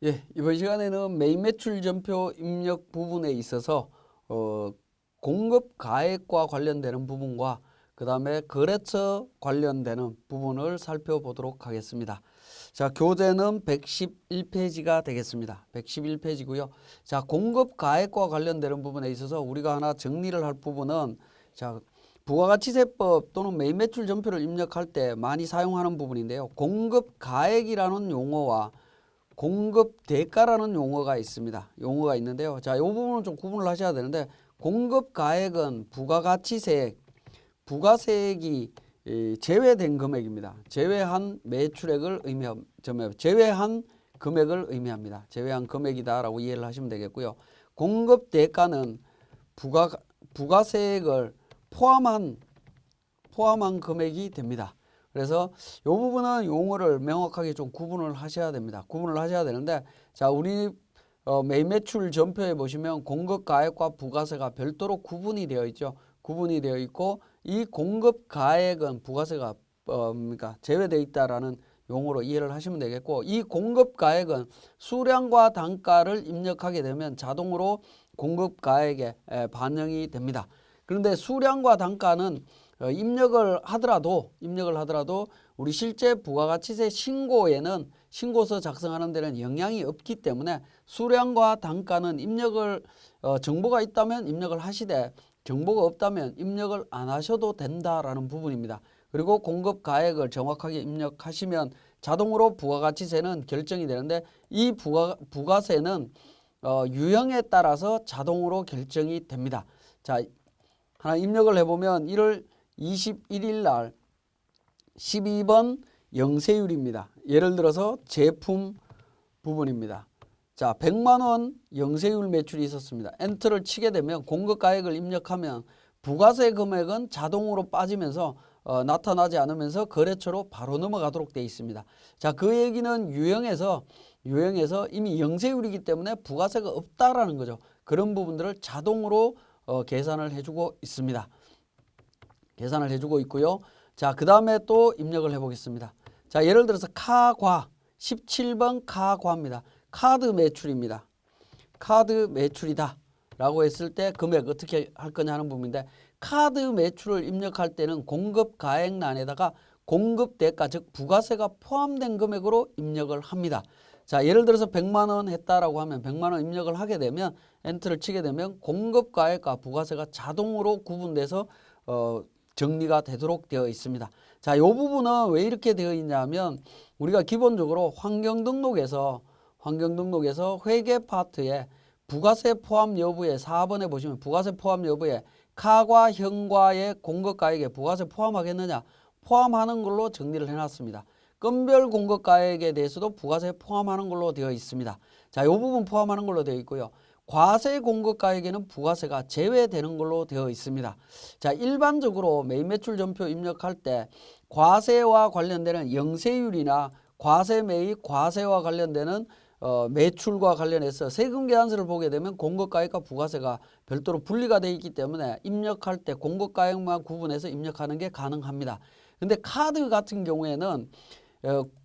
예, 이번 시간에는 매입 매출 전표 입력 부분에 있어서 공급 가액과 관련되는 부분과 그 다음에 거래처 관련되는 부분을 살펴보도록 하겠습니다. 자, 교재는 111페이지가 되겠습니다. 111페이지고요. 자, 공급 가액과 관련되는 부분에 있어서 우리가 하나 정리를 할 부분은 자, 부가가치세법 또는 매입 매출 전표를 입력할 때 많이 사용하는 부분인데요. 공급 가액이라는 용어와 공급 대가라는 용어가 있습니다. 용어가 있는데요. 자, 이 부분은 좀 구분을 하셔야 되는데 공급 가액은 부가가치세액, 부가세액이 제외된 금액입니다. 제외한 매출액을 제외한 금액을 의미합니다. 제외한 금액이다라고 이해를 하시면 되겠고요. 공급 대가는 부가세액을 포함한 금액이 됩니다. 그래서 이 부분은 용어를 명확하게 좀 구분을 하셔야 됩니다. 구분을 하셔야 되는데 자, 우리 매입 매출 전표에 보시면 공급 가액과 부가세가 별도로 구분이 되어 있죠. 구분이 되어 있고 이 공급 가액은 부가세가 그러니까 제외되어 있다라는 용어로 이해를 하시면 되겠고 이 공급 가액은 수량과 단가를 입력하게 되면 자동으로 공급 가액에 반영이 됩니다. 그런데 수량과 단가는 입력을 하더라도 우리 실제 부가가치세 신고에는 신고서 작성하는 데는 영향이 없기 때문에 수량과 단가는 입력을 정보가 있다면 입력을 하시되 정보가 없다면 입력을 안 하셔도 된다라는 부분입니다. 그리고 공급 가액을 정확하게 입력하시면 자동으로 부가가치세는 결정이 되는데 이 부가세는 유형에 따라서 자동으로 결정이 됩니다. 자, 하나 입력을 해보면 1월 21일 날 12번 영세율입니다. 예를 들어서 제품 부분입니다. 자, 100만원 영세율 매출이 있었습니다. 엔터를 치게 되면 공급가액을 입력하면 부가세 금액은 자동으로 빠지면서 나타나지 않으면서 거래처로 바로 넘어가도록 되어 있습니다. 자, 그 얘기는 유형에서 이미 영세율이기 때문에 부가세가 없다라는 거죠. 그런 부분들을 자동으로 계산을 해주고 있습니다. 계산을 해주고 있고요. 자, 그 다음에 또 입력을 해보겠습니다. 자, 예를 들어서 카과 17번 카과입니다. 카드 매출입니다. 카드 매출이다 라고 했을 때 금액 어떻게 할 거냐 하는 부분인데 카드 매출을 입력할 때는 공급 가액란에다가 공급 대가 즉 부가세가 포함된 금액으로 입력을 합니다. 자, 예를 들어서 100만원 했다라고 하면 100만원 입력을 하게 되면 엔터를 치게 되면 공급 가액과 부가세가 자동으로 구분돼서 정리가 되도록 되어 있습니다. 자, 이 부분은 왜 이렇게 되어 있냐면 우리가 기본적으로 환경등록에서 회계 파트에 부가세 포함 여부에 4번에 보시면 부가세 포함 여부에 카과 현과의 공급가액에 부가세 포함하겠느냐 포함하는 걸로 정리를 해놨습니다. 건별 공급가액에 대해서도 부가세 포함하는 걸로 되어 있습니다. 자, 이 부분 포함하는 걸로 되어 있고요. 과세 공급가액에는 부가세가 제외되는 걸로 되어 있습니다. 자, 일반적으로 매입 매출 전표 입력할 때 과세와 관련되는 영세율이나 과세 매입 과세와 관련되는 매출과 관련해서 세금 계산서를 보게 되면 공급가액과 부가세가 별도로 분리가 되어 있기 때문에 입력할 때 공급가액만 구분해서 입력하는 게 가능합니다. 근데 카드 같은 경우에는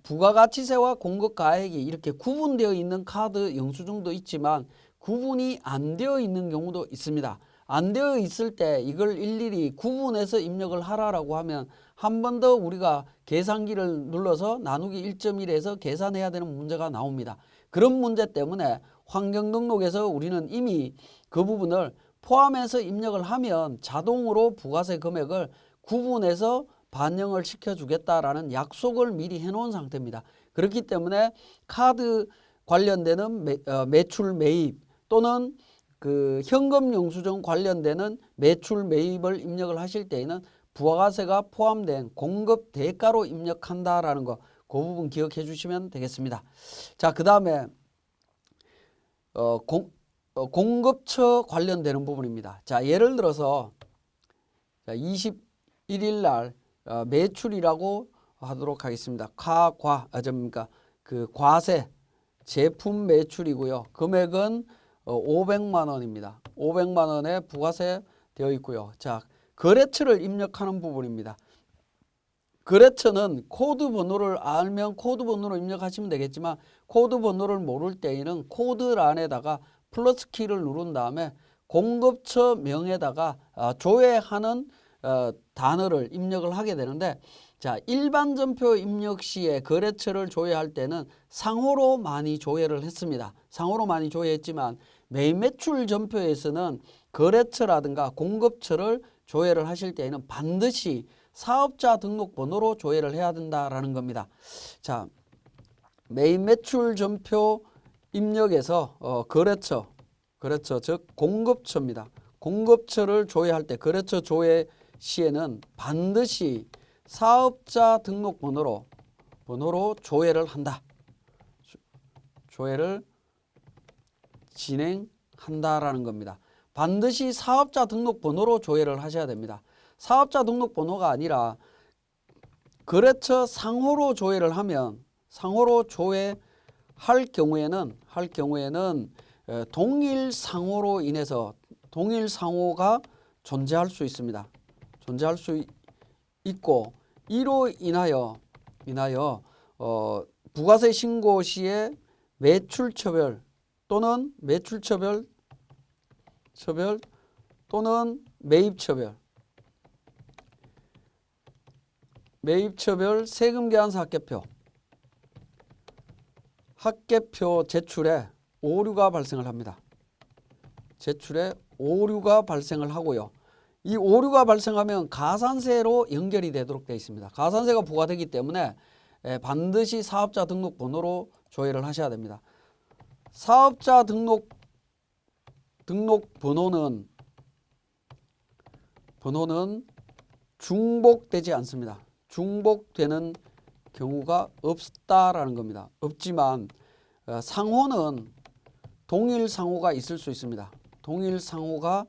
부가가치세와 공급가액이 이렇게 구분되어 있는 카드 영수증도 있지만 구분이 안 되어 있는 경우도 있습니다. 안 되어 있을 때 이걸 일일이 구분해서 입력을 하라고 하면 한 번 더 우리가 계산기를 눌러서 나누기 1.1에서 계산해야 되는 문제가 나옵니다. 그런 문제 때문에 환경등록에서 우리는 이미 그 부분을 포함해서 입력을 하면 자동으로 부가세 금액을 구분해서 반영을 시켜주겠다라는 약속을 미리 해놓은 상태입니다. 그렇기 때문에 카드 관련되는 매출 매입 또는 그 현금 영수증 관련되는 매출 매입을 입력을 하실 때에는 부가세가 포함된 공급 대가로 입력한다라는 거, 그 부분 기억해 주시면 되겠습니다. 자, 그 다음에 공급처 관련되는 부분입니다. 자, 예를 들어서 21일 날 매출이라고 하도록 하겠습니다. 그 과세 제품 매출이고요. 금액은 500만 원입니다. 500만 원에 부가세 되어 있고요. 자, 거래처를 입력하는 부분입니다. 거래처는 코드 번호를 알면 코드 번호로 입력하시면 되겠지만 코드 번호를 모를 때에는 코드란에다가 플러스 키를 누른 다음에 공급처 명에다가 조회하는 단어를 입력을 하게 되는데, 자, 일반 전표 입력 시에 거래처를 조회할 때는 상호로 많이 조회를 했습니다. 상호로 많이 조회했지만 메인 매출 전표에서는 거래처라든가 공급처를 조회를 하실 때에는 반드시 사업자 등록번호로 조회를 해야 된다라는 겁니다. 자, 메인 매출 전표 입력에서 거래처 즉 공급처입니다. 공급처를 조회할 때 거래처 조회 시에는 반드시 사업자 등록번호로 조회를 한다. 조회를 진행한다라는 겁니다. 반드시 사업자 등록번호로 조회를 하셔야 됩니다. 사업자 등록번호가 아니라 거래처 상호로 조회를 하면, 상호로 조회할 경우에는 동일 상호로 인해서 동일 상호가 존재할 수 있습니다. 존재할 수 있고, 이로 인하여 부가세 신고 시에 매출처별 또는 또는 매입처별 세금계산서 합계표 제출에 오류가 발생을 합니다. 제출에 오류가 발생을 하고요. 이 오류가 발생하면 가산세로 연결이 되도록 되어 있습니다. 가산세가 부과되기 때문에 반드시 사업자 등록번호로 조회를 하셔야 됩니다. 사업자 등록번호는 중복되지 않습니다. 중복되는 경우가 없다라는 겁니다. 없지만 상호는 동일 상호가 있을 수 있습니다. 동일 상호가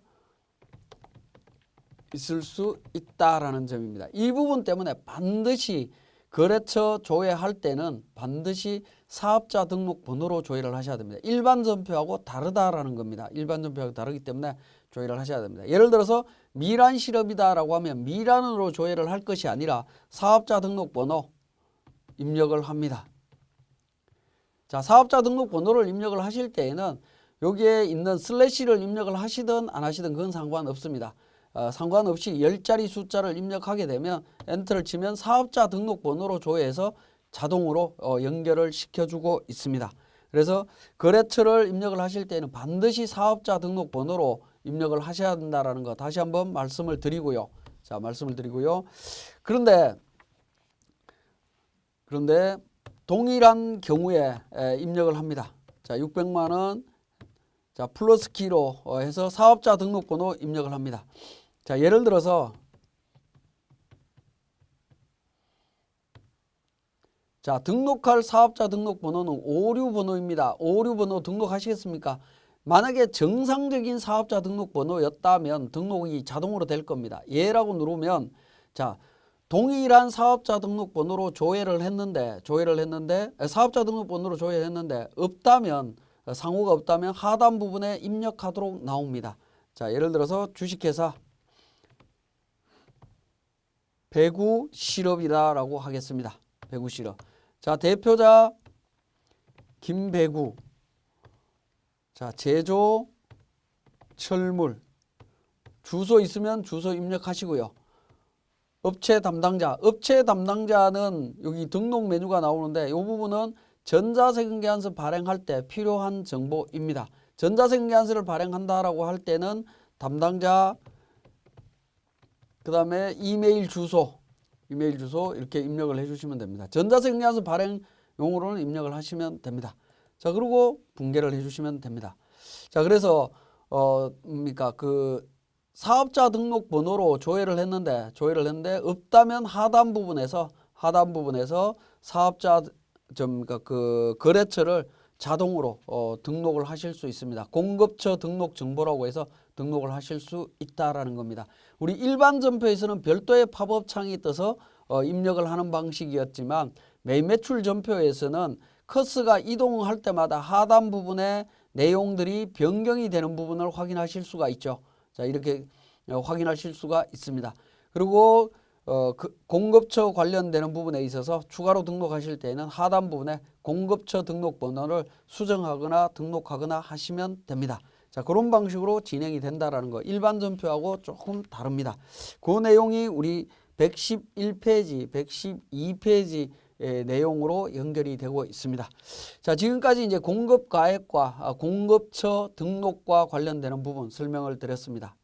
있을 수 있다라는 점입니다. 이 부분 때문에 반드시 거래처 조회할 때는 반드시 사업자 등록번호로 조회를 하셔야 됩니다. 일반 전표하고 다르다라는 겁니다. 일반 전표하고 다르기 때문에 조회를 하셔야 됩니다. 예를 들어서 미란 실업이다라고 하면 미란으로 조회를 할 것이 아니라 사업자 등록번호 입력을 합니다. 자, 사업자 등록번호를 입력을 하실 때에는 여기에 있는 슬래시를 입력을 하시든 안 하시든 그건 상관없습니다. 상관없이 10자리 숫자를 입력하게 되면 엔터를 치면 사업자 등록번호로 조회해서 자동으로 연결을 시켜주고 있습니다. 그래서 거래처를 입력을 하실 때는 반드시 사업자 등록번호로 입력을 하셔야 된다는 거 다시 한번 말씀을 드리고요. 자, 그런데 동일한 경우에 입력을 합니다. 자, 600만 원, 자, 플러스 키로 해서 사업자 등록번호 입력을 합니다. 자, 예를 들어서 자, 등록할 사업자 등록번호는 오류번호입니다. 오류번호 등록하시겠습니까? 만약에 정상적인 사업자 등록번호였다면 등록이 자동으로 될 겁니다. 예라고 누르면, 자, 동일한 사업자 등록번호로 조회를 했는데 사업자 등록번호로 조회했는데 없다면, 상호가 없다면 하단 부분에 입력하도록 나옵니다. 자, 예를 들어서 주식회사 배구실업이다라고 하겠습니다. 배구실업. 자, 대표자 김배구. 자, 제조 철물. 주소 있으면 주소 입력하시고요. 업체 담당자는 여기 등록 메뉴가 나오는데 이 부분은 전자세금계산서 발행할 때 필요한 정보입니다. 전자세금계산서를 발행한다라고 할 때는 담당자, 그 다음에 이메일 주소 이렇게 입력을 해주시면 됩니다. 전자세금계산서 발행용으로는 입력을 하시면 됩니다. 자, 그리고 붕괴를 해주시면 됩니다. 자, 그래서 그 사업자 등록번호로 조회를 했는데 없다면 하단 부분에서 사업자 그 거래처를 자동으로 등록을 하실 수 있습니다. 공급처 등록 정보라고 해서 등록을 하실 수 있다라는 겁니다. 우리 일반 전표에서는 별도의 팝업 창이 떠서 입력을 하는 방식이었지만 메인 매출 전표에서는 커서가 이동할 때마다 하단 부분에 내용들이 변경이 되는 부분을 확인하실 수가 있죠. 자, 이렇게 확인하실 수가 있습니다. 그리고 공급처 관련되는 부분에 있어서 추가로 등록하실 때에는 하단 부분에 공급처 등록번호를 수정하거나 등록하거나 하시면 됩니다. 자, 그런 방식으로 진행이 된다라는 거. 일반 전표하고 조금 다릅니다. 그 내용이 우리 111페이지, 112페이지 내용으로 연결이 되고 있습니다. 자, 지금까지 이제 공급 가액과 공급처 등록과 관련되는 부분 설명을 드렸습니다.